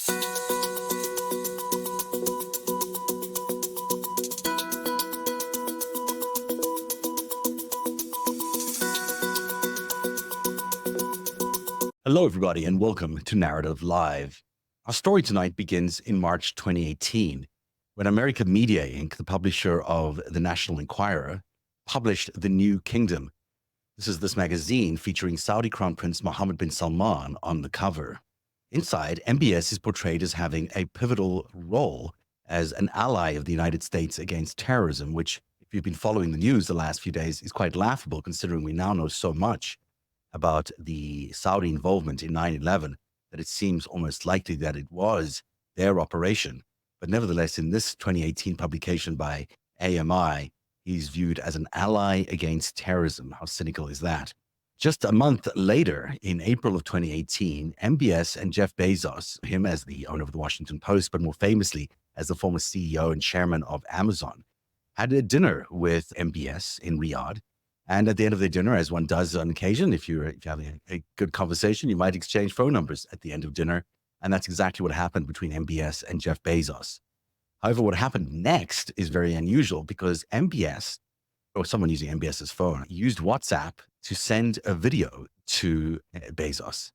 Hello, everybody, and welcome to Narrative Live. Our story tonight begins in March 2018, when American Media Inc., the publisher of the National Enquirer, published The New Kingdom. This is this magazine featuring Saudi Crown Prince Mohammed bin Salman on the cover. Inside, MBS is portrayed as having a pivotal role as an ally of the United States against terrorism, which, if you've been following the news the last few days, is quite laughable considering we now know so much about the Saudi involvement in 9/11 that it seems almost likely that it was their operation. But nevertheless, in this 2018 publication by AMI, he's viewed as an ally against terrorism. How cynical is that? Just a month later, in April of 2018, MBS and Jeff Bezos, him as the owner of the Washington Post, but more famously as the former CEO and chairman of Amazon, had a dinner with MBS in Riyadh. And at the end of the dinner, as one does on occasion, if you're having a good conversation, you might exchange phone numbers at the end of dinner. And that's exactly what happened between MBS and Jeff Bezos. However, what happened next is very unusual because MBS, or someone using MBS's phone, used WhatsApp to send a video to Bezos.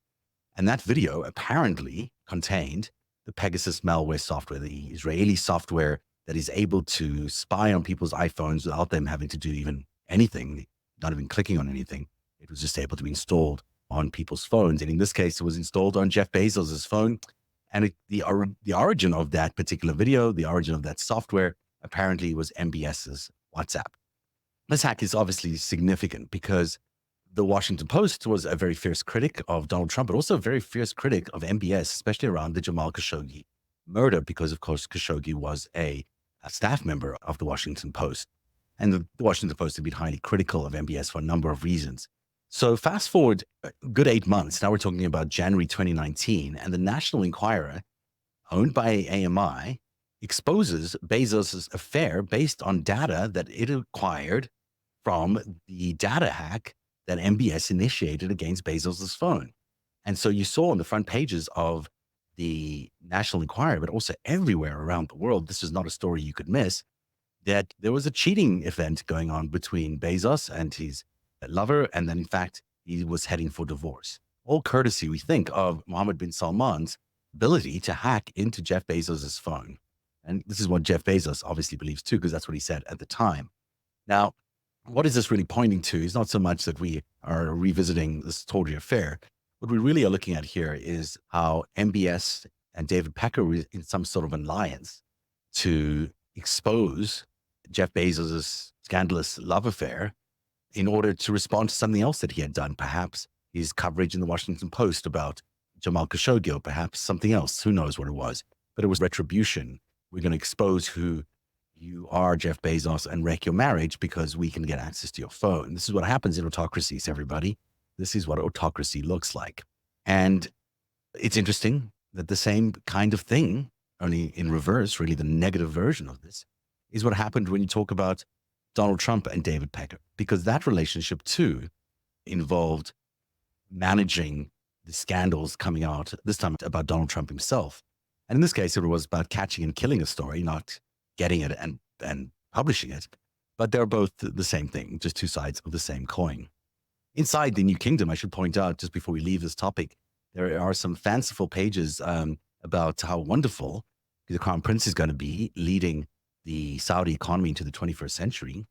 And that video apparently contained the Pegasus malware software, the Israeli software that is able to spy on people's iPhones without them having to do even anything, not even clicking on anything. It was just able to be installed on people's phones. And in this case, it was installed on Jeff Bezos's phone. And the origin of that particular video, the origin of that software, apparently was MBS's WhatsApp. This hack is obviously significant because the Washington Post was a very fierce critic of Donald Trump, but also a very fierce critic of MBS, especially around the Jamal Khashoggi murder, because of course Khashoggi was a staff member of the Washington Post. And the Washington Post had been highly critical of MBS for a number of reasons. So fast forward a good 8 months. Now we're talking about January 2019, and the National Enquirer, owned by AMI, exposes Bezos' affair based on data that it acquired from the data hack that MBS initiated against Bezos' phone. And so you saw on the front pages of the National Enquirer, but also everywhere around the world, this is not a story you could miss, that there was a cheating event going on between Bezos and his lover, and then in fact, he was heading for divorce. All courtesy, we think, of Mohammed bin Salman's ability to hack into Jeff Bezos' phone. And this is what Jeff Bezos obviously believes too, because that's what he said at the time. Now, what is this really pointing to is not so much that we are revisiting this tawdry affair. What we really are looking at here is how MBS and David Pecker were in some sort of alliance to expose Jeff Bezos' scandalous love affair in order to respond to something else that he had done, perhaps his coverage in the Washington Post about Jamal Khashoggi, or perhaps something else. Who knows what it was? But it was retribution. We're going to expose who you are, Jeff Bezos, and wreck your marriage because we can get access to your phone. This is what happens in autocracies, everybody. This is what autocracy looks like. And it's interesting that the same kind of thing, only in reverse, really the negative version of this, is what happened when you talk about Donald Trump and David Pecker, because that relationship too involved managing the scandals coming out, this time about Donald Trump himself. And in this case, it was about catching and killing a story, not getting it and publishing it. But they're both the same thing, just two sides of the same coin. Inside the New Kingdom, I should point out, just before we leave this topic, there are some fanciful pages about how wonderful the Crown Prince is going to be leading the Saudi economy into the 21st century.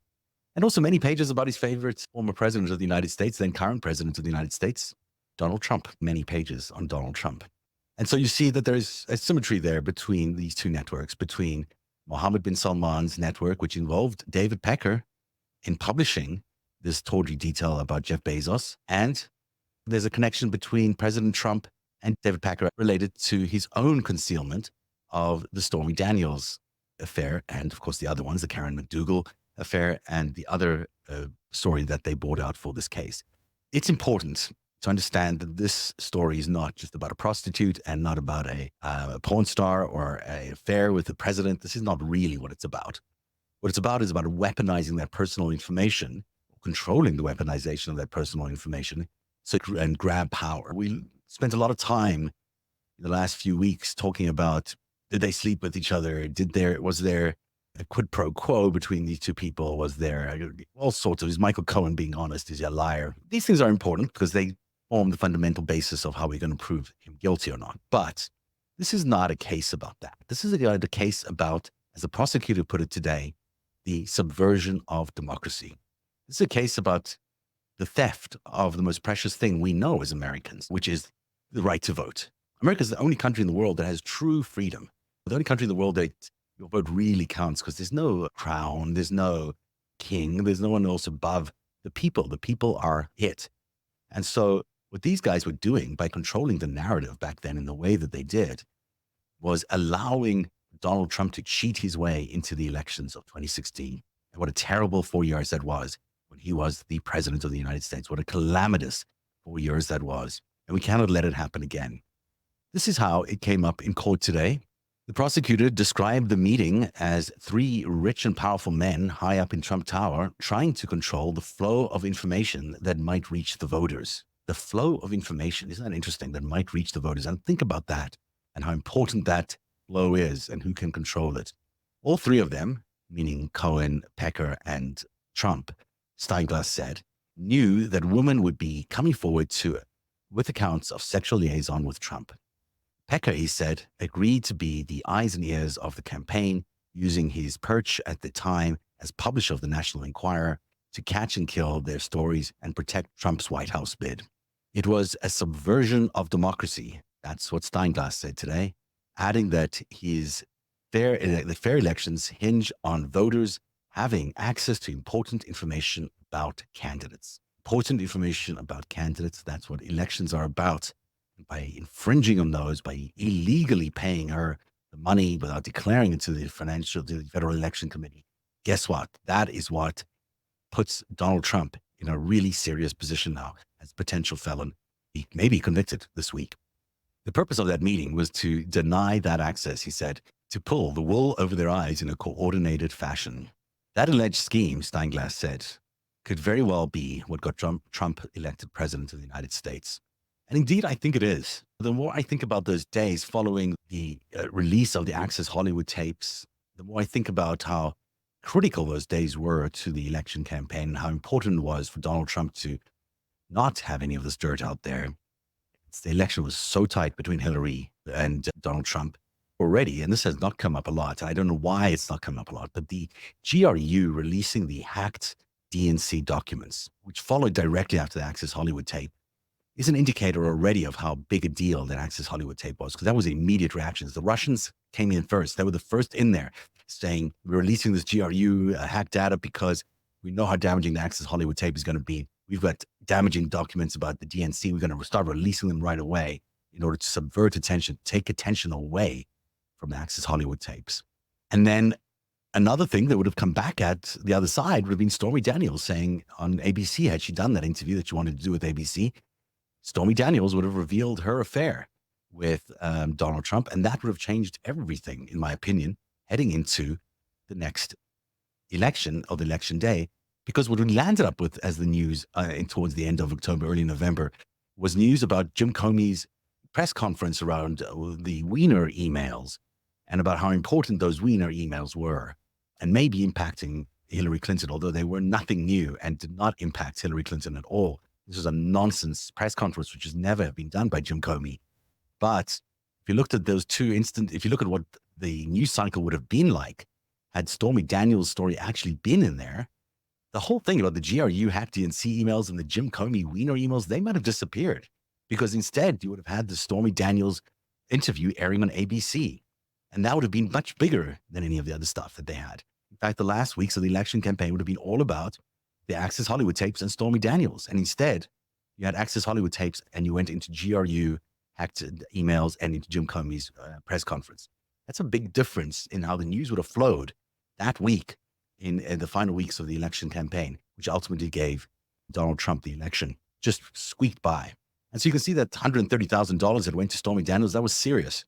And also many pages about his favorite former president of the United States, then current president of the United States, Donald Trump. Many pages on Donald Trump. And so you see that there's a symmetry there between these two networks, between Mohammed bin Salman's network, which involved David Pecker in publishing this tawdry detail about Jeff Bezos. And there's a connection between President Trump and David Pecker related to his own concealment of the Stormy Daniels affair. And of course, the other ones, the Karen McDougal affair and the other story that they brought out for this case. It's important to understand that this story is not just about a prostitute and not about a porn star or an affair with the president. This is not really what it's about. What it's about is about weaponizing that personal information, controlling the weaponization of that personal information and grab power. We spent a lot of time in the last few weeks talking about, did they sleep with each other? Was there a quid pro quo between these two people? Was there all sorts of, is Michael Cohen being honest? Is he a liar? These things are important because they form the fundamental basis of how we're going to prove him guilty or not. But this is not a case about that. This is a case about, as the prosecutor put it today, the subversion of democracy. This is a case about the theft of the most precious thing we know as Americans, which is the right to vote. America is the only country in the world that has true freedom. The only country in the world that your vote really counts because there's no crown, there's no king, there's no one else above the people. The people are it. And so what these guys were doing by controlling the narrative back then in the way that they did was allowing Donald Trump to cheat his way into the elections of 2016. And what a terrible 4 years that was when he was the president of the United States. What a calamitous 4 years that was. And we cannot let it happen again. This is how it came up in court today. The prosecutor described the meeting as three rich and powerful men high up in Trump Tower trying to control the flow of information that might reach the voters. The flow of information, isn't that interesting, that might reach the voters? And think about that and how important that flow is and who can control it. All three of them, meaning Cohen, Pecker, and Trump, Steinglass said, knew that women would be coming forward with accounts of sexual liaison with Trump. Pecker, he said, agreed to be the eyes and ears of the campaign, using his perch at the time as publisher of the National Enquirer to catch and kill their stories and protect Trump's White House bid. It was a subversion of democracy. That's what Steinglass said today, adding that the fair elections hinge on voters having access to important information about candidates. Important information about candidates, that's what elections are about. By infringing on those, by illegally paying her the money without declaring it to the Federal Election Committee, guess what? That is what puts Donald Trump in a really serious position now as a potential felon. He may be convicted this week. The purpose of that meeting was to deny that access, he said, to pull the wool over their eyes in a coordinated fashion. That alleged scheme, Steinglass said, could very well be what got Trump elected president of the United States. And indeed, I think it is. The more I think about those days following the release of the Access Hollywood tapes, the more I think about how critical those days were to the election campaign and how important it was for Donald Trump to not have any of this dirt out there. The election was so tight between Hillary and Donald Trump already, and this has not come up a lot. I don't know why it's not come up a lot, but the GRU releasing the hacked DNC documents, which followed directly after the Access Hollywood tape, is an indicator already of how big a deal that Access Hollywood tape was, because that was immediate reactions. The Russians came in first. They were the first in there saying, we're releasing this GRU hacked data because we know how damaging the Access Hollywood tape is going to be. We've got damaging documents about the DNC. We're going to start releasing them right away in order to subvert attention, take attention away from the Access Hollywood tapes. And then another thing that would have come back at the other side would have been Stormy Daniels saying on ABC, had she done that interview that she wanted to do with ABC, Stormy Daniels would have revealed her affair with Donald Trump, and that would have changed everything, in my opinion, heading into the next election or the election day, because what we landed up with as the news towards the end of October, early November, was news about Jim Comey's press conference around the Wiener emails and about how important those Wiener emails were and maybe impacting Hillary Clinton, although they were nothing new and did not impact Hillary Clinton at all. This was a nonsense press conference, which has never been done by Jim Comey. But if you looked at those if you look at what the news cycle would have been like, had Stormy Daniels' story actually been in there, the whole thing about the GRU hacked DNC emails and the Jim Comey Wiener emails, they might have disappeared, because instead you would have had the Stormy Daniels interview airing on ABC. And that would have been much bigger than any of the other stuff that they had. In fact, the last weeks of the election campaign would have been all about the Access Hollywood tapes and Stormy Daniels. And instead, you had Access Hollywood tapes and you went into GRU hacked emails and into Jim Comey's press conference. That's a big difference in how the news would have flowed that week in the final weeks of the election campaign, which ultimately gave Donald Trump the election. Just squeaked by. And so you can see that $130,000 that went to Stormy Daniels, that was serious.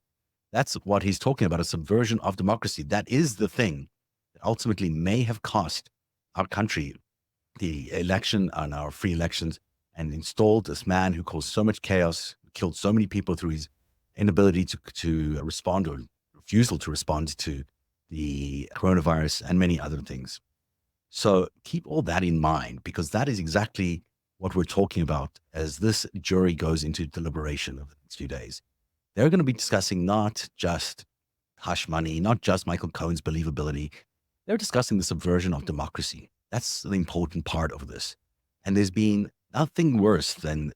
That's what he's talking about, a subversion of democracy. That is the thing that ultimately may have cost our country the election and our free elections, and installed this man who caused so much chaos, killed so many people through his inability to respond or refusal to respond to the coronavirus and many other things. So keep all that in mind, because that is exactly what we're talking about as this jury goes into deliberation over the next few days. They're going to be discussing not just hush money, not just Michael Cohen's believability. They're discussing the subversion of democracy. That's the important part of this. And there's been nothing worse than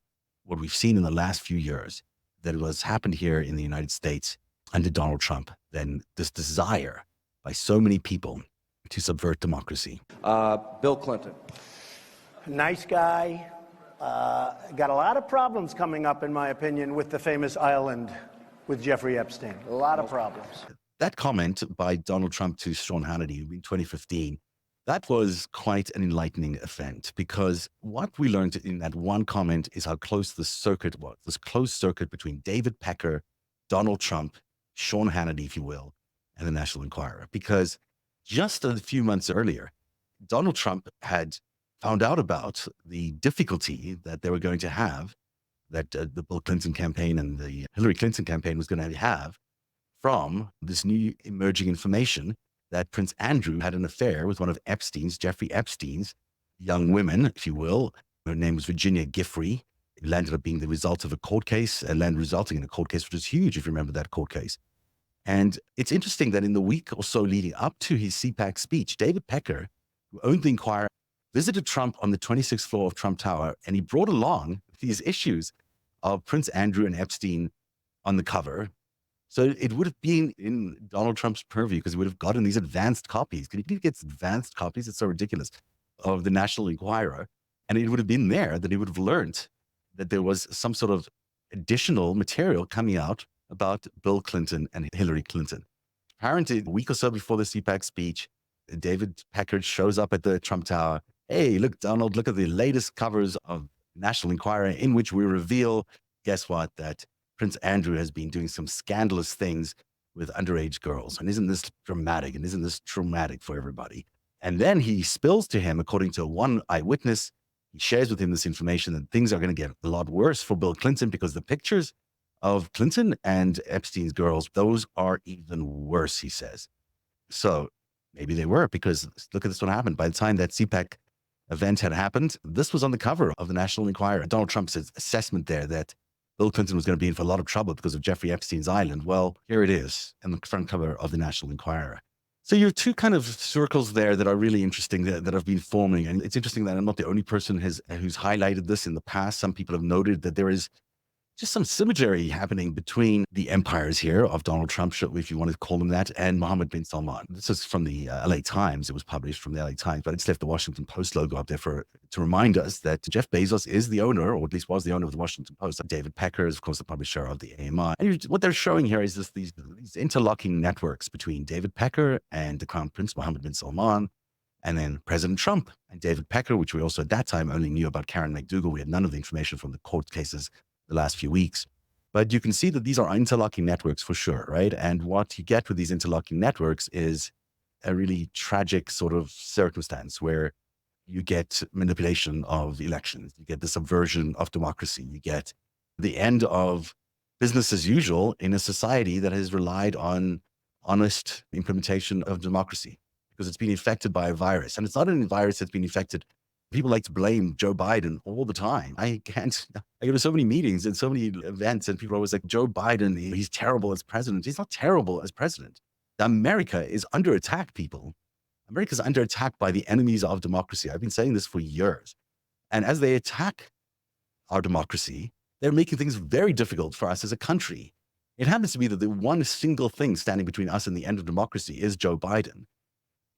what we've seen in the last few years that was happened here in the United States under Donald Trump than this desire by so many people to subvert democracy. Bill Clinton. Nice guy. Got a lot of problems coming up, in my opinion, with the famous island with Jeffrey Epstein. A lot of problems. That comment by Donald Trump to Sean Hannity in 2015, that was quite an enlightening event, because what we learned in that one comment is how close the circuit was, this closed circuit between David Pecker, Donald Trump, Sean Hannity, if you will, and the National Enquirer. Because just a few months earlier, Donald Trump had found out about the difficulty that they were going to have, that the Bill Clinton campaign and the Hillary Clinton campaign was going to have, from this new emerging information that Prince Andrew had an affair with one of Jeffrey Epstein's young women, if you will. Her name was Virginia Giffrey. It landed up being the result of a court case, resulting in a court case, which was huge, if you remember that court case. And it's interesting that in the week or so leading up to his CPAC speech, David Pecker, who owned the Enquirer, visited Trump on the 26th floor of Trump Tower, and he brought along these issues of Prince Andrew and Epstein on the cover. So it would have been in Donald Trump's purview, because he would have gotten these advanced copies. Can you get advanced copies? It's so ridiculous, of the National Enquirer. And it would have been there that he would have learned that there was some sort of additional material coming out about Bill Clinton and Hillary Clinton. Apparently, a week or so before the CPAC speech, David Pecker shows up at the Trump Tower. Hey, look, Donald, look at the latest covers of National Enquirer, in which we reveal, guess what, that Prince Andrew has been doing some scandalous things with underage girls. And isn't this dramatic? And isn't this traumatic for everybody? And then he spills to him, according to one eyewitness, he shares with him this information that things are going to get a lot worse for Bill Clinton, because the pictures of Clinton and Epstein's girls, those are even worse, he says. So maybe they were, because look at this, what happened. By the time that CPAC event had happened, this was on the cover of the National Enquirer. Donald Trump's assessment there that Bill Clinton was going to be in for a lot of trouble because of Jeffrey Epstein's island. Well, here it is in the front cover of the National Enquirer. So you have two kind of circles there that are really interesting that have been forming. And it's interesting that I'm not the only person who's highlighted this in the past. Some people have noted that there is just some symmetry happening between the empires here of Donald Trump, if you want to call him that, and Mohammed bin Salman. This is from the LA Times. It was published from the LA Times, but it's left the Washington Post logo up there to remind us that Jeff Bezos is the owner, or at least was the owner of the Washington Post. David Pecker is, of course, the publisher of the AMI. And what they're showing here is these interlocking networks between David Pecker and the Crown Prince Mohammed bin Salman, and then President Trump and David Pecker, which we also at that time only knew about Karen McDougal. We had none of the information from the court cases the last few weeks. But you can see that these are interlocking networks for sure, right? And what you get with these interlocking networks is a really tragic sort of circumstance where you get manipulation of elections, you get the subversion of democracy, you get the end of business as usual in a society that has relied on honest implementation of democracy, because it's been infected by a virus. And it's not a virus that's been infected. People like to blame Joe Biden all the time. I go to so many meetings and so many events, and people are always like, Joe Biden, he's terrible as president. He's not terrible as president. America is under attack, people. America is under attack by the enemies of democracy. I've been saying this for years. And as they attack our democracy, they're making things very difficult for us as a country. It happens to be that the one single thing standing between us and the end of democracy is Joe Biden.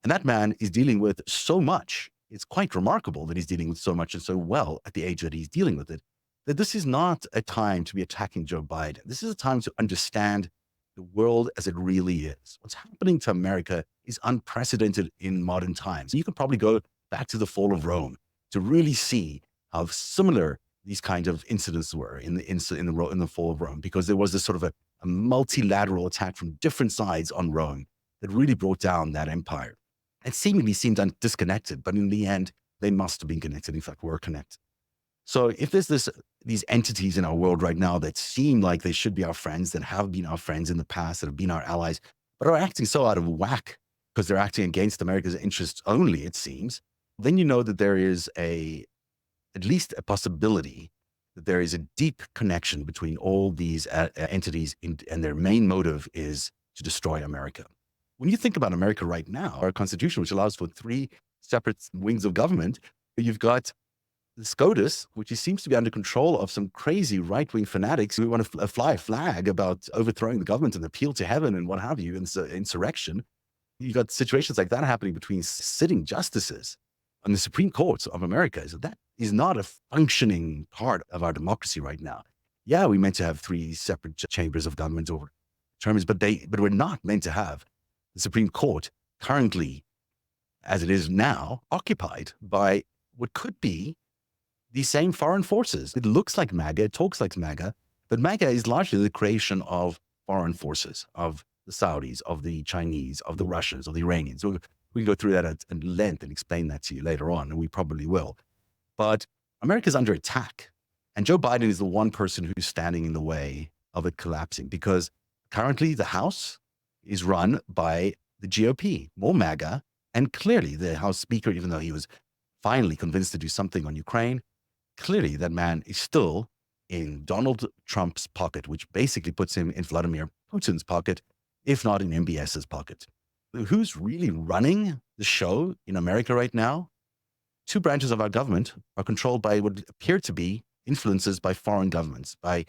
And that man is dealing with so much. It's quite remarkable that he's dealing with so much and so well at the age that he's dealing with it, that this is not a time to be attacking Joe Biden. This is a time to understand the world as it really is. What's happening to America is unprecedented in modern times. You can probably go back to the fall of Rome to really see how similar these kind of incidents were in the fall of Rome, because there was this sort of a multilateral attack from different sides on Rome that really brought down that empire. It seemingly seemed disconnected, but in the end, they must have been connected. In fact, were connected. So if there's these entities in our world right now that seem like they should be our friends, that have been our friends in the past, that have been our allies, but are acting so out of whack because they're acting against America's interests only, it seems, then you know that there is at least a possibility that there is a deep connection between all these entities, and their main motive is to destroy America. When you think about America right now, our Constitution, which allows for 3 separate wings of government, you've got the SCOTUS, which seems to be under control of some crazy right-wing fanatics who want to fly a flag about overthrowing the government and appeal to heaven and what have you, insurrection. You've got situations like that happening between sitting justices on the Supreme Court of America. So that is not a functioning part of our democracy right now. Yeah, we meant to have 3 separate chambers of government over terms, but we're not meant to have the Supreme Court currently, as it is now, occupied by what could be these same foreign forces. It looks like MAGA, it talks like MAGA, but MAGA is largely the creation of foreign forces, of the Saudis, of the Chinese, of the Russians, of the Iranians. We can go through that at length and explain that to you later on, and we probably will. But America's under attack, and Joe Biden is the one person who's standing in the way of it collapsing, because currently the House is run by the GOP, more MAGA, and clearly the House Speaker, even though he was finally convinced to do something on Ukraine, clearly that man is still in Donald Trump's pocket, which basically puts him in Vladimir Putin's pocket, if not in MBS's pocket. Who's really running the show in America right now? 2 branches of our government are controlled by what appear to be influences by foreign governments, by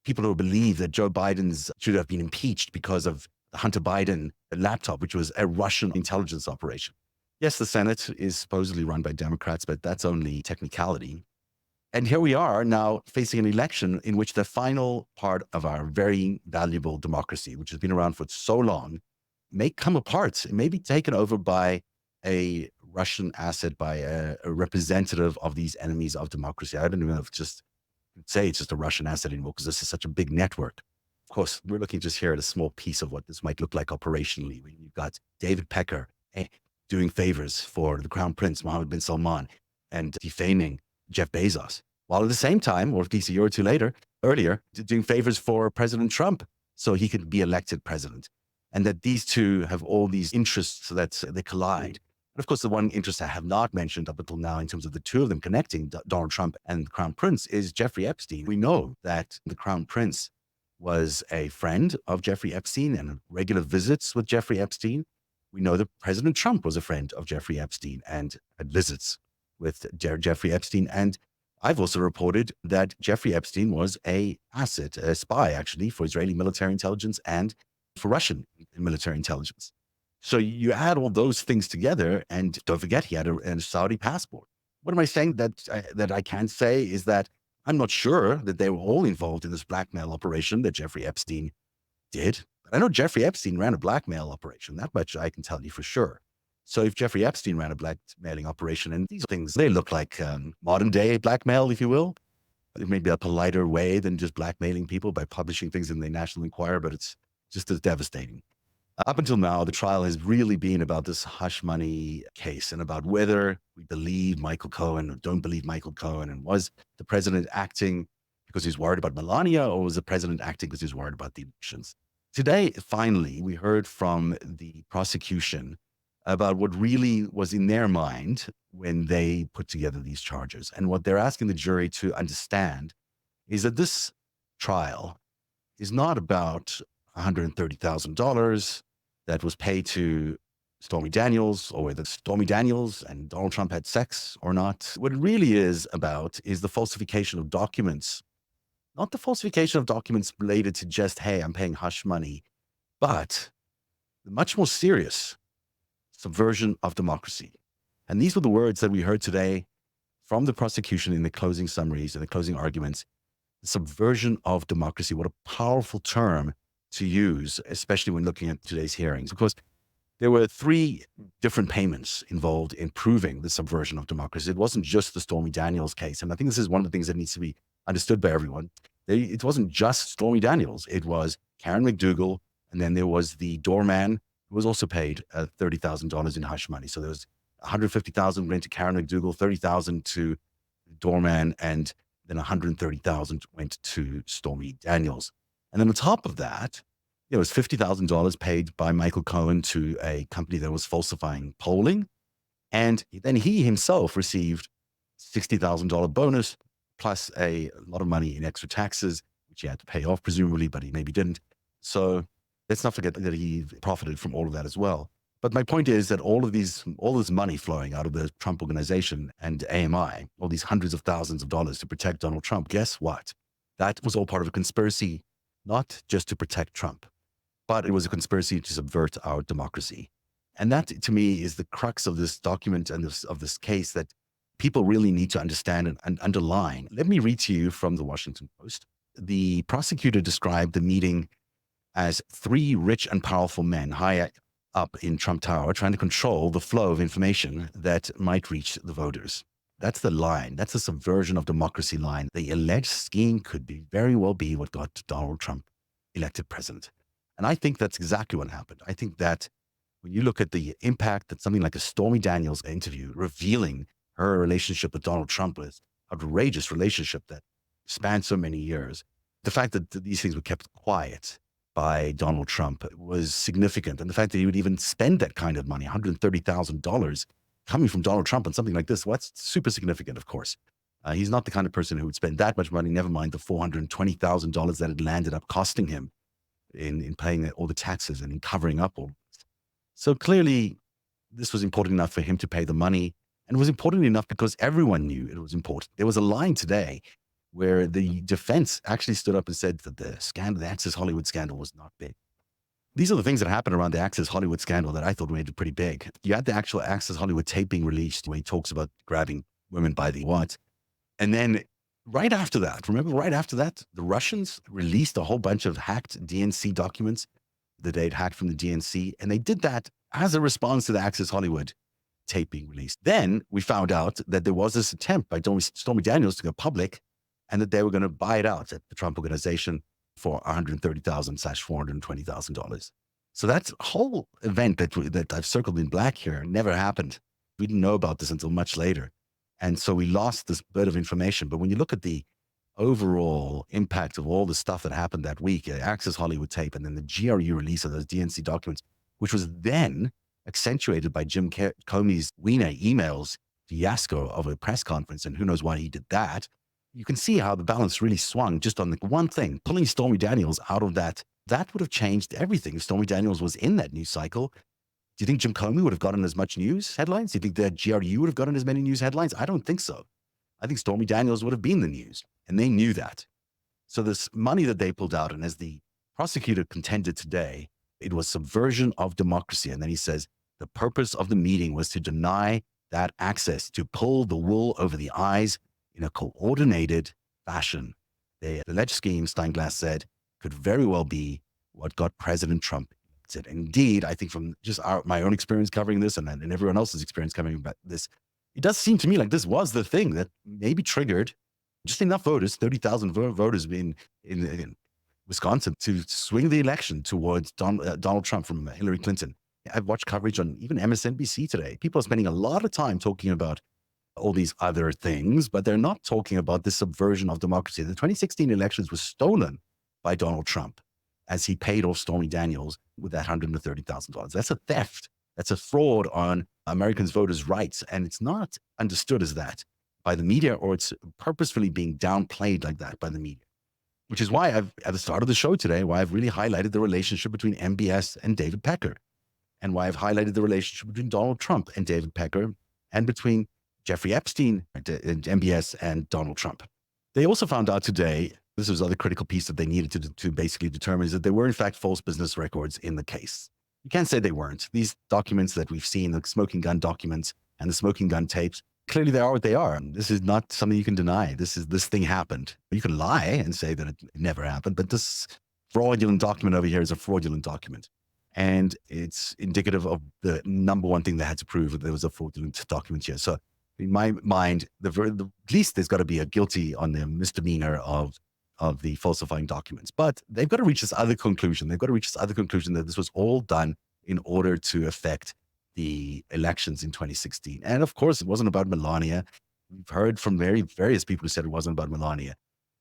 people who believe that Joe Biden should have been impeached because of the Hunter Biden laptop, which was a Russian intelligence operation. Yes, the Senate is supposedly run by Democrats, but that's only technicality. And here we are now facing an election in which the final part of our very valuable democracy, which has been around for so long, may come apart. It may be taken over by a Russian asset, by a representative of these enemies of democracy. I don't even know if say it's just a Russian asset anymore, because this is such a big network. Of course, we're looking just here at a small piece of what this might look like operationally. You've got David Pecker doing favors for the Crown Prince, Mohammed bin Salman, and defaming Jeff Bezos, while at the same time, or at least a year or 2 earlier, doing favors for President Trump so he could be elected president. And that these 2 have all these interests that they collide. And of course, the one interest I have not mentioned up until now in terms of the 2 of them connecting, Donald Trump and the Crown Prince, is Jeffrey Epstein. We know that the Crown Prince was a friend of Jeffrey Epstein and had regular visits with Jeffrey Epstein. We know that President Trump was a friend of Jeffrey Epstein and had visits with Jeffrey Epstein. And I've also reported that Jeffrey Epstein was a spy actually, for Israeli military intelligence and for Russian military intelligence. So you add all those things together, and don't forget he had a Saudi passport. What am I saying that I can say is that I'm not sure that they were all involved in this blackmail operation that Jeffrey Epstein did. But I know Jeffrey Epstein ran a blackmail operation. That much I can tell you for sure. So if Jeffrey Epstein ran a blackmailing operation, and these things, they look like modern day blackmail, if you will. It may be a politer way than just blackmailing people by publishing things in the National Enquirer, but it's just as devastating. Up until now, the trial has really been about this hush money case and about whether we believe Michael Cohen or don't believe Michael Cohen, and was the president acting because he's worried about Melania, or was the president acting because he's worried about the elections? Today, finally, we heard from the prosecution about what really was in their mind when they put together these charges. And what they're asking the jury to understand is that this trial is not about $130,000 that was paid to Stormy Daniels, or whether Stormy Daniels and Donald Trump had sex or not. What it really is about is the falsification of documents, not the falsification of documents related to just, hey, I'm paying hush money, but the much more serious subversion of democracy. And these were the words that we heard today from the prosecution in the closing summaries and the closing arguments. The subversion of democracy. What a powerful term to use, especially when looking at today's hearings, because there were 3 different payments involved in proving the subversion of democracy. It wasn't just the Stormy Daniels case. And I think this is one of the things that needs to be understood by everyone. It wasn't just Stormy Daniels. It was Karen McDougal, and then there was the doorman who was also paid $30,000 in hush money. So there was $150,000 went to Karen McDougal, $30,000 to the doorman, and then 130,000 went to Stormy Daniels. And then on top of that, it was $50,000 paid by Michael Cohen to a company that was falsifying polling. And then he himself received $60,000 bonus plus a lot of money in extra taxes, which he had to pay off, presumably, but he maybe didn't. So let's not forget that he profited from all of that as well. But my point is that all this money flowing out of the Trump organization and AMI, all these hundreds of thousands of dollars to protect Donald Trump, guess what? That was all part of a conspiracy, not just to protect Trump, but it was a conspiracy to subvert our democracy. And that, to me, is the crux of this document and of this case that people really need to understand and underline. Let me read to you from the Washington Post. The prosecutor described the meeting as three rich and powerful men high up in Trump Tower trying to control the flow of information that might reach the voters. That's the line. That's the subversion of democracy line. The alleged scheme could very well be what got Donald Trump elected president. And I think that's exactly what happened. I think that when you look at the impact that something like a Stormy Daniels interview revealing her relationship with Donald Trump was outrageous relationship that spanned so many years, the fact that these things were kept quiet by Donald Trump was significant. And the fact that he would even spend that kind of money, $130,000 coming from Donald Trump on something like this, well, that's super significant, of course. He's not the kind of person who would spend that much money, never mind the $420,000 that it landed up costing him in paying all the taxes and in covering up all this. So clearly, this was important enough for him to pay the money, and it was important enough because everyone knew it was important. There was a line today where the defense actually stood up and said that the Access Hollywood scandal was not big. These are the things that happened around the Access Hollywood scandal that I thought made it pretty big. You had the actual Access Hollywood tape being released where he talks about grabbing women by the what. And then right after that, the Russians released a whole bunch of hacked DNC documents that they'd hacked from the DNC. And they did that as a response to the Access Hollywood tape being released. Then we found out that there was this attempt by Stormy Daniels to go public and that they were going to buy it out at the Trump organization for $130,000/$420,000. So that whole event that I've circled in black here never happened. We didn't know about this until much later. And so we lost this bit of information. But when you look at the overall impact of all the stuff that happened that week, Access Hollywood tape, and then the GRU release of those DNC documents, which was then accentuated by Jim Comey's Wiener emails fiasco of a press conference, and who knows why he did that. You can see how the balance really swung just on the one thing, pulling Stormy Daniels out of that. That would have changed everything. If Stormy Daniels was in that news cycle, do you think Jim Comey would have gotten as much news headlines? Do you think that GRU would have gotten as many news headlines? I don't think so. I think Stormy Daniels would have been the news, and they knew that. So this money that they pulled out, and as the prosecutor contended today, it was subversion of democracy. And then he says, the purpose of the meeting was to deny that access, to pull the wool over the eyes in a coordinated fashion. The alleged scheme, Steinglass said, could very well be what got President Trump elected. Indeed, I think from just my own experience covering this and everyone else's experience covering about this, it does seem to me like this was the thing that maybe triggered just enough voters, 30,000 voters in Wisconsin, to swing the election towards Donald Trump from Hillary Clinton. I've watched coverage on even MSNBC today. People are spending a lot of time talking about all these other things, but they're not talking about the subversion of democracy. The 2016 elections were stolen by Donald Trump as he paid off Stormy Daniels with that $130,000. That's a theft. That's a fraud on Americans' voters' rights. And it's not understood as that by the media, or it's purposefully being downplayed like that by the media, which is why I've, at the start of the show today, why I've really highlighted the relationship between MBS and David Pecker, and why I've highlighted the relationship between Donald Trump and David Pecker, and between Jeffrey Epstein and MBS and Donald Trump. They also found out today, this was the other critical piece that they needed to basically determine, is that there were in fact false business records in the case. You can't say they weren't. These documents that we've seen, the smoking gun documents and the smoking gun tapes, clearly they are what they are. This is not something you can deny. This thing happened. You can lie and say that it never happened, but this fraudulent document over here is a fraudulent document. And it's indicative of the number one thing they had to prove, that there was a fraudulent document here. So in my mind, at least there's got to be a guilty on the misdemeanor of the falsifying documents. But they've got to reach this other conclusion. They've got to reach this other conclusion that this was all done in order to affect the elections in 2016. And of course, it wasn't about Melania. We've heard from various people who said it wasn't about Melania.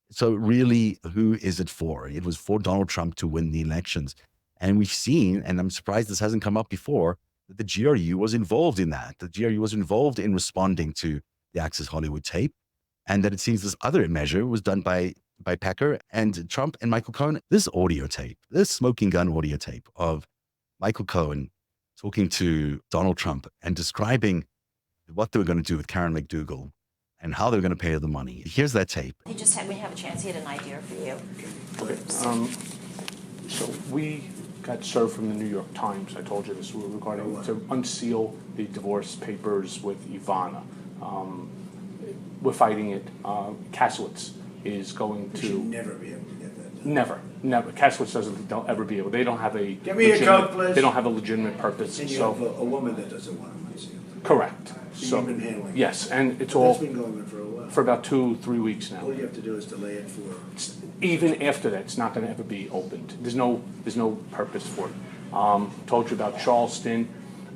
So really, who is it for? It was for Donald Trump to win the elections. And we've seen, and I'm surprised this hasn't come up before, that the GRU was involved in that. The GRU was involved in responding to the Access Hollywood tape. And that it seems this other measure was done by Pecker and Trump and Michael Cohen. This audio tape, this smoking gun audio tape of Michael Cohen talking to Donald Trump and describing what they were going to do with Karen McDougal and how they were going to pay her the money. Here's that tape. He just had, when you have a chance, he had an idea for you. Okay. So we got served from the New York Times. I told you this regarding to unseal the divorce papers with Ivana. We're fighting it. Kasowitz is going to. You should never be able to get that done. Never. Kasowitz don't ever be able. They don't have a. Give me a Coke, please. They don't have a legitimate purpose. And you So have a woman that doesn't want to unseal. correct. So you've been handling it. Yes, and it's That's all been going on for a while. for about 2-3 weeks now. All you have to do is delay it for. Even after that, it's not going to ever be opened. There's no purpose for it. Told you about Charleston.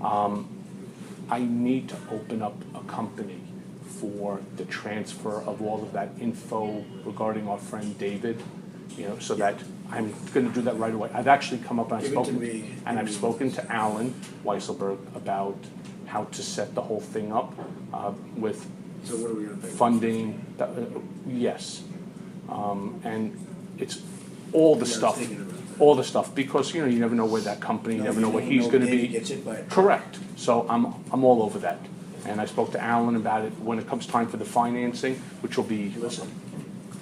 I need to open up a company for the transfer of all of that info regarding our friend David, so that I'm going to do that right away. I've actually come up and I've spoken to Alan Weisselberg about how to set the whole thing up with So what are we going to pay? funding. Yes. And it's all the Yeah, I was stuff, thinking about that. all the stuff, because you never know where that company, you never know what he's going to David be. gets hit by a truck. Correct. So I'm all over that. And I spoke to Alan about it when it comes time for the financing, which will be, Listen,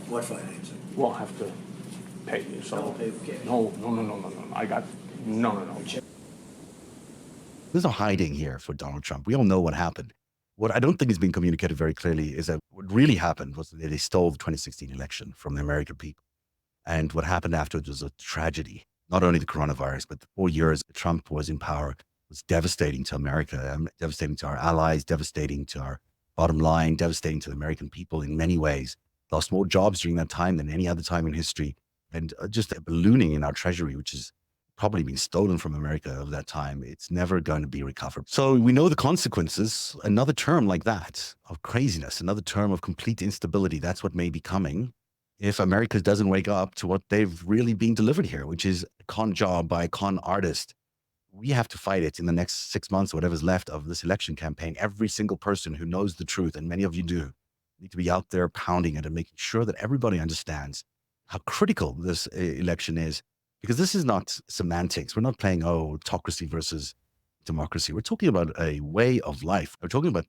what financing? we'll have to pay you. So Don't pay with cash. no. I got no. There's no hiding here for Donald Trump. We all know what happened. What I don't think has been communicated very clearly is that what really happened was that they stole the 2016 election from the American people. And what happened afterwards was a tragedy. Not only the coronavirus, but the 4 years Trump was in power was devastating to America, devastating to our allies, devastating to our bottom line, devastating to the American people in many ways. Lost more jobs during that time than any other time in history. And just a ballooning in our treasury, which has probably been stolen from America over that time. It's never going to be recovered. So we know the consequences. Another term like that of craziness, another term of complete instability, that's what may be coming if America doesn't wake up to what they've really been delivered here, which is a con job by a con artist. We have to fight it in the next 6 months, or whatever's left of this election campaign. Every single person who knows the truth, and many of you do, need to be out there pounding it and making sure that everybody understands how critical this election is. Because this is not semantics. We're not playing, autocracy versus democracy. We're talking about a way of life. We're talking about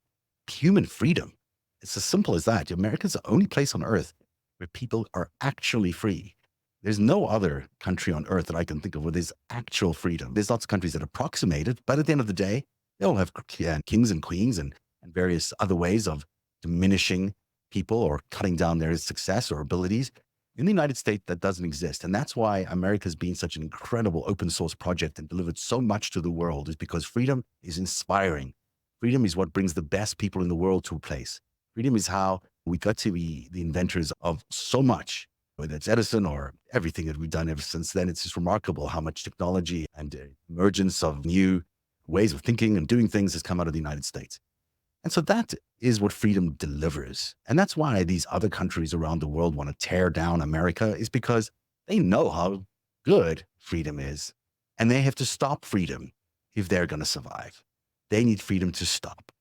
human freedom. It's as simple as that. America's the only place on earth where people are actually free. There's no other country on earth that I can think of where there's actual freedom. There's lots of countries that approximate it, but at the end of the day, they all have kings and queens and various other ways of diminishing people or cutting down their success or abilities. In the United States, that doesn't exist. And that's why America's been such an incredible open source project and delivered so much to the world, is because freedom is inspiring. Freedom is what brings the best people in the world to a place. Freedom is how we got to be the inventors of so much, whether it's Edison or everything that we've done ever since then. It's just remarkable how much technology and emergence of new ways of thinking and doing things has come out of the United States. And so that is what freedom delivers. And that's why these other countries around the world want to tear down America, is because they know how good freedom is. And they have to stop freedom if they're going to survive. They need freedom to stop.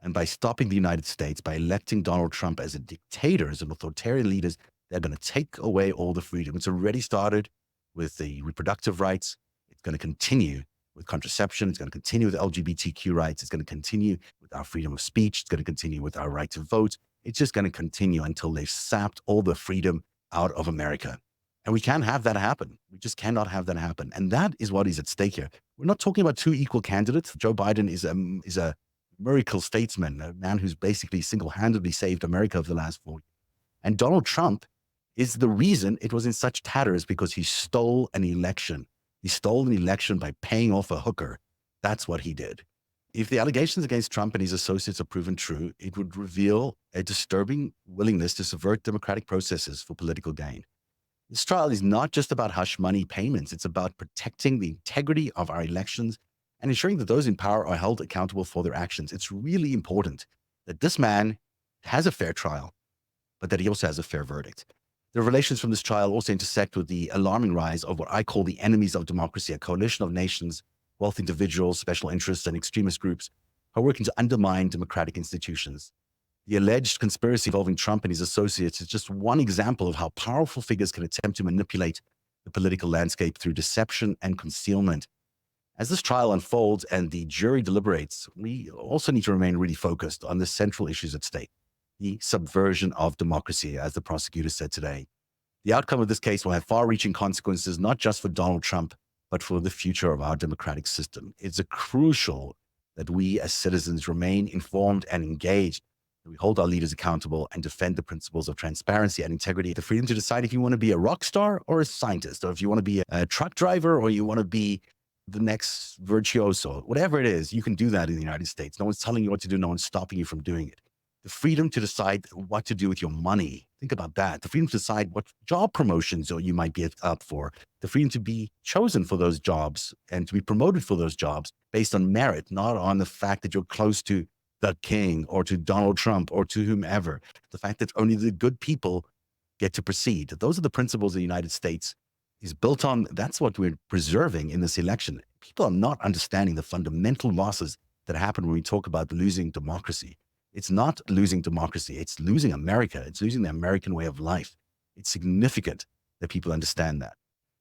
And by stopping the United States, by electing Donald Trump as a dictator, as an authoritarian leader, they're going to take away all the freedom. It's already started with the reproductive rights. It's going to continue with contraception. It's going to continue with LGBTQ rights. It's going to continue with our freedom of speech. It's going to continue with our right to vote. It's just going to continue until they've sapped all the freedom out of America. And we can't have that happen. We just cannot have that happen. And that is what is at stake here. We're not talking about two equal candidates. Joe Biden is a miracle statesman, a man who's basically single-handedly saved America over the last 4 years. And Donald Trump is the reason it was in such tatters, because he stole an election. He stole an election by paying off a hooker. That's what he did. If the allegations against Trump and his associates are proven true, it would reveal a disturbing willingness to subvert democratic processes for political gain. This trial is not just about hush money payments. It's about protecting the integrity of our elections and ensuring that those in power are held accountable for their actions. It's really important that this man has a fair trial, but that he also has a fair verdict. The revelations from this trial also intersect with the alarming rise of what I call the enemies of democracy, a coalition of nations, wealthy individuals, special interests, and extremist groups who are working to undermine democratic institutions. The alleged conspiracy involving Trump and his associates is just one example of how powerful figures can attempt to manipulate the political landscape through deception and concealment. As this trial unfolds and the jury deliberates, we also need to remain really focused on the central issues at stake, the subversion of democracy, as the prosecutor said today. The outcome of this case will have far-reaching consequences, not just for Donald Trump, but for the future of our democratic system. It's crucial that we as citizens remain informed and engaged, that we hold our leaders accountable and defend the principles of transparency and integrity, the freedom to decide if you want to be a rock star or a scientist, or if you want to be a truck driver or you want to be the next virtuoso. Whatever it is, you can do that in the United States. No one's telling you what to do. No one's stopping you from doing it. The freedom to decide what to do with your money. Think about that. The freedom to decide what job promotions you might be up for. The freedom to be chosen for those jobs and to be promoted for those jobs based on merit, not on the fact that you're close to the king or to Donald Trump or to whomever. The fact that only the good people get to proceed. Those are the principles the United States is built on. That's what we're preserving in this election. People are not understanding the fundamental losses that happen when we talk about losing democracy. It's not losing democracy. It's losing America. It's losing the American way of life. It's significant that people understand that.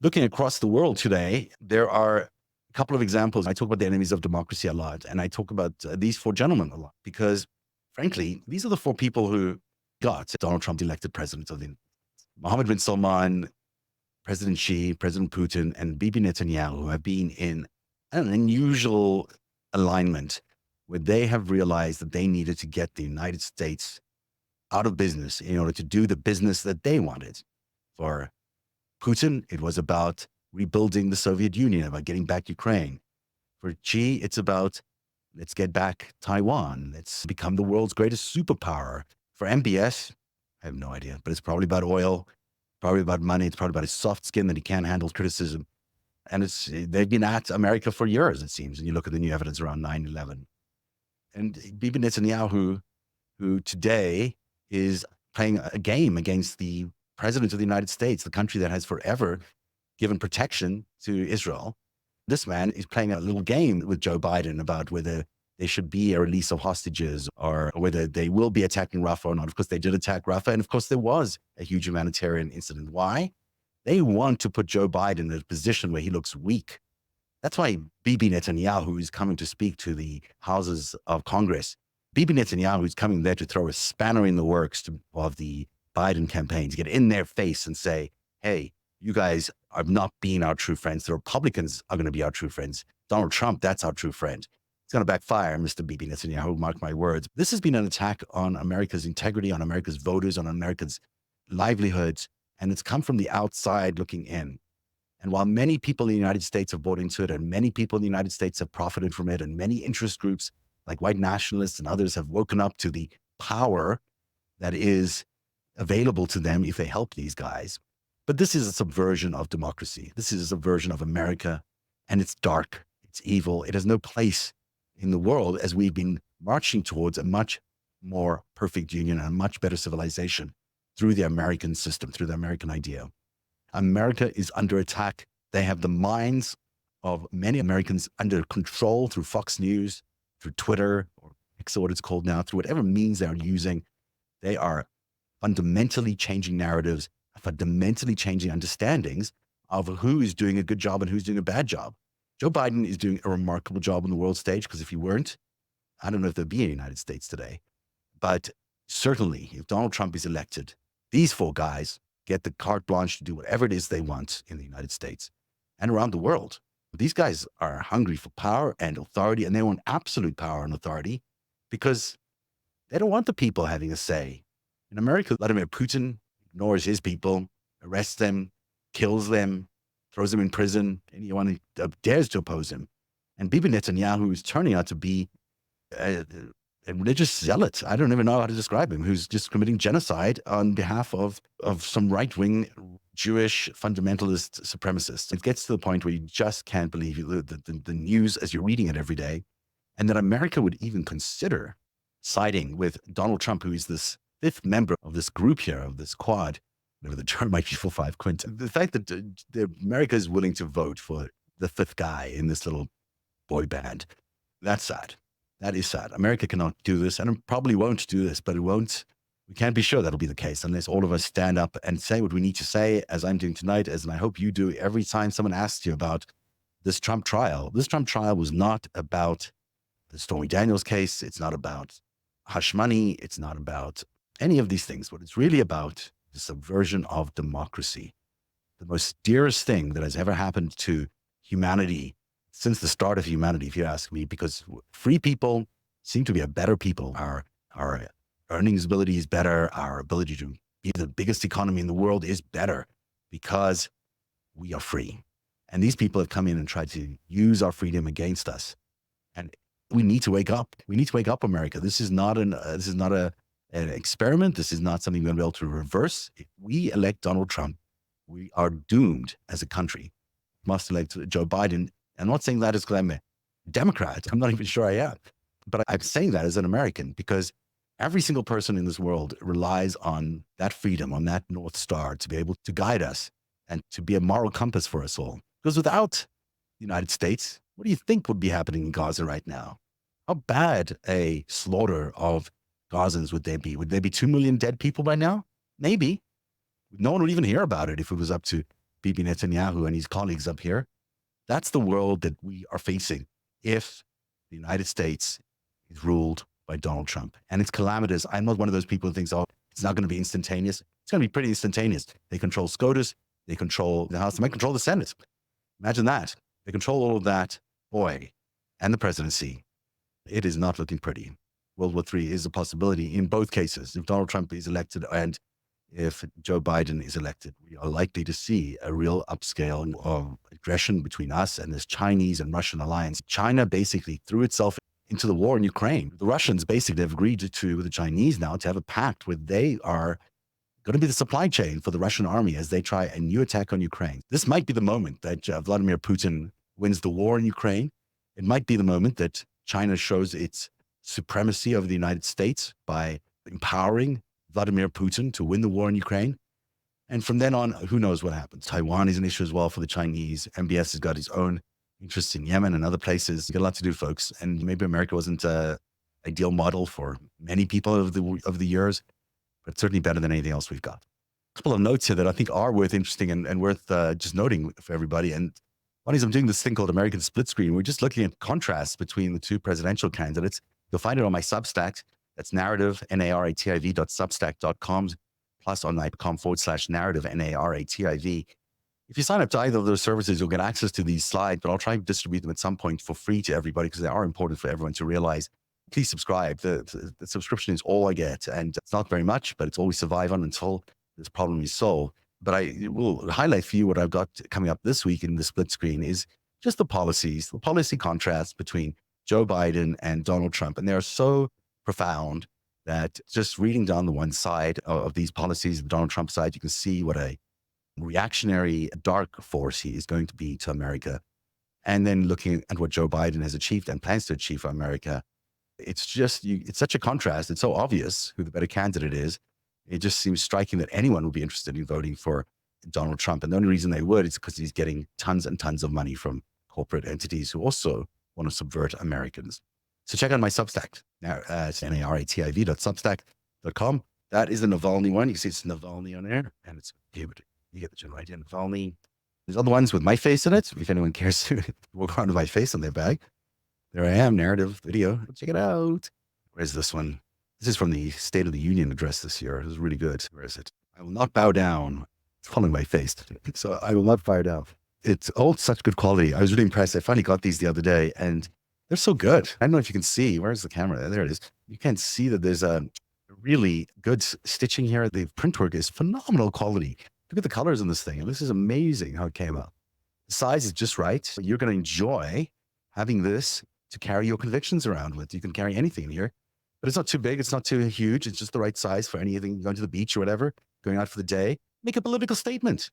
Looking across the world today, there are a couple of examples. I talk about the enemies of democracy a lot, and I talk about these four gentlemen a lot because, frankly, these are the four people who got Donald Trump elected president of the Mohammed bin Salman, President Xi, President Putin, and Bibi Netanyahu, who have been in an unusual alignment where they have realized that they needed to get the United States out of business in order to do the business that they wanted. For Putin, it was about rebuilding the Soviet Union, about getting back Ukraine. For Xi, it's about let's get back Taiwan. Let's become the world's greatest superpower. For MBS, I have no idea, but it's probably about oil, probably about money. It's probably about his soft skin that he can't handle criticism. And they've been at America for years, it seems, when you look at the new evidence around 9/11. And Bibi Netanyahu, who today is playing a game against the president of the United States, the country that has forever given protection to Israel. This man is playing a little game with Joe Biden about whether there should be a release of hostages or whether they will be attacking Rafah or not. Of course, they did attack Rafah. And of course, there was a huge humanitarian incident. Why? They want to put Joe Biden in a position where he looks weak. That's why Bibi Netanyahu is coming to speak to the houses of Congress. Bibi Netanyahu is coming there to throw a spanner in the works of the Biden campaign, to get in their face and say, hey, you guys are not being our true friends. The Republicans are going to be our true friends. Donald Trump, that's our true friend. It's going to backfire, Mr. Bibi Netanyahu, mark my words. This has been an attack on America's integrity, on America's voters, on America's livelihoods, and it's come from the outside looking in. And while many people in the United States have bought into it, and many people in the United States have profited from it, and many interest groups like white nationalists and others have woken up to the power that is available to them if they help these guys. But this is a subversion of democracy. This is a subversion of America, and it's dark, it's evil. It has no place in the world as we've been marching towards a much more perfect union and a much better civilization through the American system, through the American idea. America is under attack. They have the minds of many Americans under control through Fox News, through Twitter, or X, what it's called now, through whatever means they're using. They are fundamentally changing narratives, fundamentally changing understandings of who is doing a good job and who's doing a bad job. Joe Biden is doing a remarkable job on the world stage, because if he weren't, I don't know if there'd be a United States today. But certainly, if Donald Trump is elected, these four guys get the carte blanche to do whatever it is they want in the United States and around the world. These guys are hungry for power and authority, and they want absolute power and authority because they don't want the people having a say. In America, Vladimir Putin ignores his people, arrests them, kills them, throws them in prison, anyone who dares to oppose him. And Bibi Netanyahu is turning out to be a religious zealot. I don't even know how to describe him, who's just committing genocide on behalf of some right-wing Jewish fundamentalist supremacists. It gets to the point where you just can't believe the news as you're reading it every day, and that America would even consider siding with Donald Trump, who is this fifth member of this group here, of this quad, whatever the term might be for five quint. The fact that America is willing to vote for the fifth guy in this little boy band, that's sad. That is sad. America cannot do this, and it probably won't do this, but it won't. We can't be sure that'll be the case unless all of us stand up and say what we need to say, as I'm doing tonight, and I hope you do every time someone asks you about this Trump trial. This Trump trial was not about the Stormy Daniels case. It's not about hush money. It's not about any of these things. What it's really about is the subversion of democracy. The most dearest thing that has ever happened to humanity since the start of humanity, if you ask me, because free people seem to be a better people. Our earnings ability is better. Our ability to be the biggest economy in the world is better because we are free. And these people have come in and tried to use our freedom against us. And we need to wake up. We need to wake up, America. This is not an experiment. This is not something we're going to be able to reverse. If we elect Donald Trump, we are doomed as a country. Must elect Joe Biden. I'm not saying that as because I'm a Democrat. I'm not even sure I am. But I'm saying that as an American because every single person in this world relies on that freedom, on that North Star to be able to guide us and to be a moral compass for us all. Because without the United States, what do you think would be happening in Gaza right now? How bad a slaughter of Gazans would there be? Would there be 2 million dead people by now? Maybe. No one would even hear about it if it was up to Bibi Netanyahu and his colleagues up here. That's the world that we are facing if the United States is ruled by Donald Trump. And it's calamitous. I'm not one of those people who thinks, oh, it's not going to be instantaneous. It's going to be pretty instantaneous. They control SCOTUS. They control the House. They might control the Senate. Imagine that. They control all of that. Boy, and the presidency. It is not looking pretty. World War III is a possibility in both cases. If Donald Trump is elected and if Joe Biden is elected, we are likely to see a real upscale of aggression between us and this Chinese and Russian alliance. China basically threw itself into the war in Ukraine. The Russians basically have agreed to with the Chinese now to have a pact where they are going to be the supply chain for the Russian army as they try a new attack on Ukraine. This might be the moment that Vladimir Putin wins the war in Ukraine. It might be the moment that China shows its supremacy over the United States by empowering Vladimir Putin to win the war in Ukraine. And from then on, who knows what happens. Taiwan is an issue as well for the Chinese. MBS has got his own interests in Yemen and other places. You got a lot to do, folks. And maybe America wasn't an ideal model for many people of the years, but certainly better than anything else we've got. A couple of notes here that I think are worth interesting and worth just noting for everybody. And one is I'm doing this thing called American Split Screen. We're just looking at contrasts between the two presidential candidates. You'll find it on my Substack. That's Narativ, narativ.substack.com, plus online.com/narrative, Narativ. If you sign up to either of those services, you'll get access to these slides, but I'll try and distribute them at some point for free to everybody because they are important for everyone to realize. Please subscribe. The subscription is all I get, and it's not very much, but it's all we survive on until this problem is solved. But I will highlight for you what I've got coming up this week in the split screen is just the policies, the policy contrasts between Joe Biden and Donald Trump. And they are so profound that just reading down the one side of these policies, the Donald Trump side, you can see what a reactionary dark force he is going to be to America. And then looking at what Joe Biden has achieved and plans to achieve for America, it's just, it's such a contrast. It's so obvious who the better candidate is. It just seems striking that anyone would be interested in voting for Donald Trump. And the only reason they would is because he's getting tons and tons of money from corporate entities who also want to subvert Americans. So check out my Substack. Now, it's narativ.substack.com. That is the Navalny one. You see it's Navalny on there. And it's, you get the general idea. Navalny. There's other ones with my face in it. If anyone cares to walk around with my face on their bag. There I am, narrative video. Check it out. Where's this one? This is from the State of the Union address this year. It was really good. Where is it? I will not bow down. It's following my face. So I will not bow down. It's all such good quality. I was really impressed. I finally got these the other day and they're so good. I don't know if you can see. Where's the camera? There it is. You can see that there's a really good stitching here. The print work is phenomenal quality. Look at the colors in this thing. And this is amazing how it came out. The size is just right. You're going to enjoy having this to carry your convictions around with. You can carry anything in here, but it's not too big. It's not too huge. It's just the right size for anything, going to the beach or whatever, going out for the day. Make a political statement.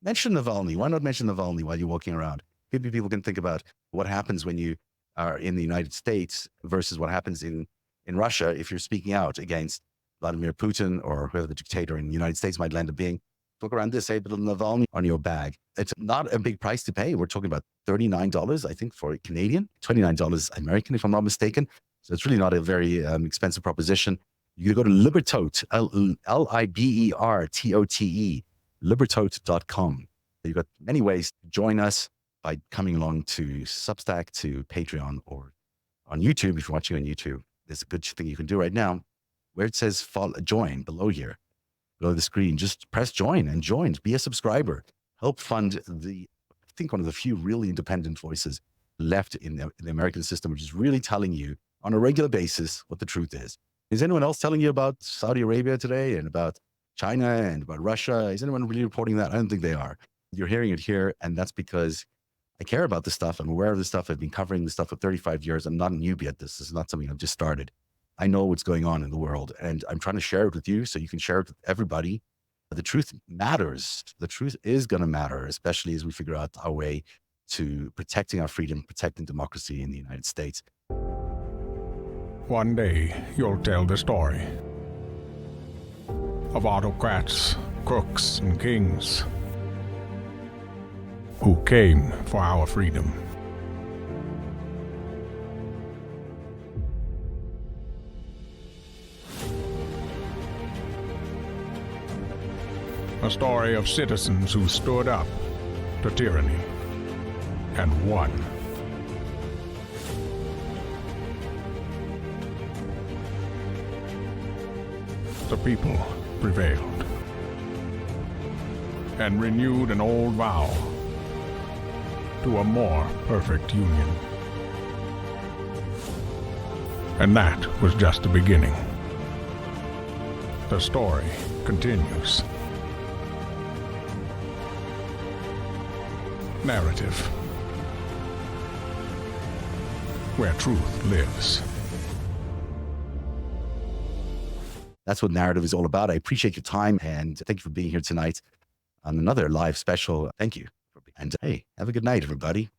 Mention Navalny. Why not mention Navalny while you're walking around? Maybe people can think about what happens when you are in the United States versus what happens in Russia if you're speaking out against Vladimir Putin or whoever the dictator in the United States might end up being. Look around this, say, little Navalny on your bag. It's not a big price to pay. We're talking about $39, I think, for Canadian, $29 American, if I'm not mistaken. So it's really not a very expensive proposition. You can go to Libertote, Libertote, libertote.com. You've got many ways to join us by coming along to Substack, to Patreon, or on YouTube. If you're watching on YouTube, there's a good thing you can do right now where it says follow, join below here, below the screen. Just press join and join. Be a subscriber. Help fund I think one of the few really independent voices left in the American system, which is really telling you on a regular basis what the truth is. Is anyone else telling you about Saudi Arabia today and about China and about Russia? Is anyone really reporting that? I don't think they are. You're hearing it here, and that's because I care about this stuff. I'm aware of this stuff. I've been covering this stuff for 35 years. I'm not a newbie at this. This is not something I've just started. I know what's going on in the world, and I'm trying to share it with you so you can share it with everybody. The truth matters. The truth is going to matter, especially as we figure out our way to protecting our freedom, protecting democracy in the United States. One day, you'll tell the story of autocrats, crooks, and kings who came for our freedom. A story of citizens who stood up to tyranny and won. The people prevailed and renewed an old vow to a more perfect union. And that was just the beginning. The story continues. Narativ, where truth lives. That's what Narativ is all about. I appreciate your time, and thank you for being here tonight on another live special. Thank you. And hey, have a good night, everybody.